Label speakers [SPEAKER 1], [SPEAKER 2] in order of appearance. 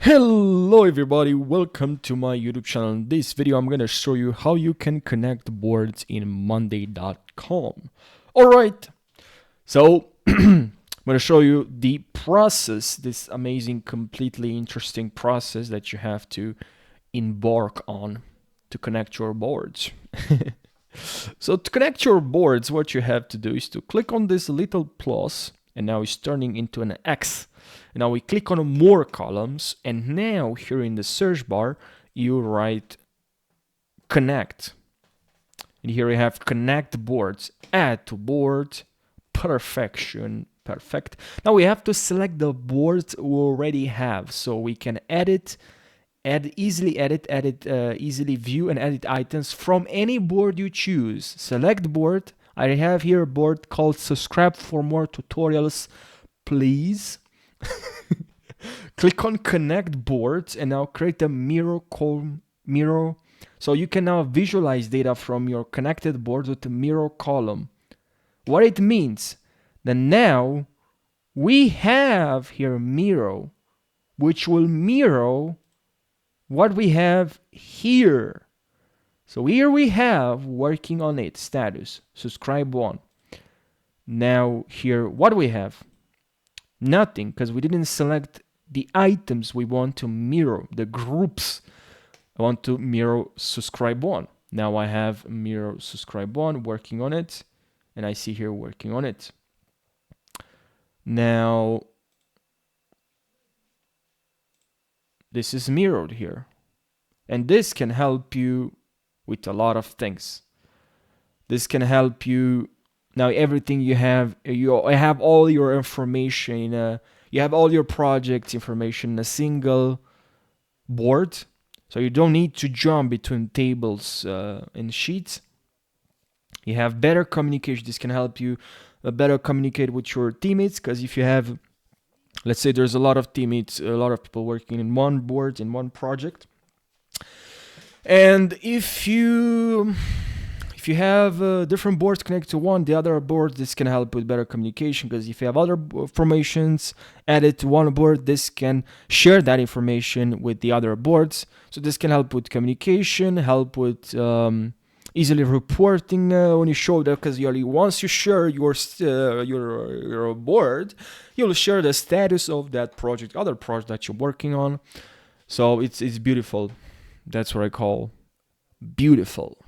[SPEAKER 1] Hello everybody, welcome to my YouTube channel. In this video I'm gonna show you how you can connect boards in monday.com. Alright, so I'm gonna show you the process, this amazing, completely interesting process that you have to embark on to connect your boards. So to connect your boards, what you have to do is to click on this little plus, and now it's turning into an X. And now we click on more columns, and now here in the search bar, you write connect. And here we have connect boards, add to board, perfection, perfect. Now we have to select the boards we already have, so we can easily view and edit items from any board you choose. Select board. I have here a board called subscribe for more tutorials, please. Click on connect boards and now create a mirror column. So you can now visualize data from your connected boards with a mirror column. What it means that now we have here a mirror which will mirror what we have here. So here we have working on it status, subscribe 1. Now here what we have? Nothing, because we didn't select the items we want to mirror, the groups. I want to mirror subscribe 1. Now I have mirror subscribe 1 working on it, and I see here working on it. Now this is mirrored here, and this can help you with a lot of things. This can help you. Now everything you have all your information, you have all your project information in a single board, so you don't need to jump between tables and sheets. You have better communication. This can help you better communicate with your teammates, because if you have, let's say there's a lot of teammates, a lot of people working in one board, in one project, and if you have different boards connected to one, the other board, this can help with better communication, because if you have other formations added to one board, this can share that information with the other boards. So this can help with communication, help with easily reporting when you show that, because once you share your board, you'll share the status of that project, other project that you're working on. So it's beautiful. That's what I call beautiful.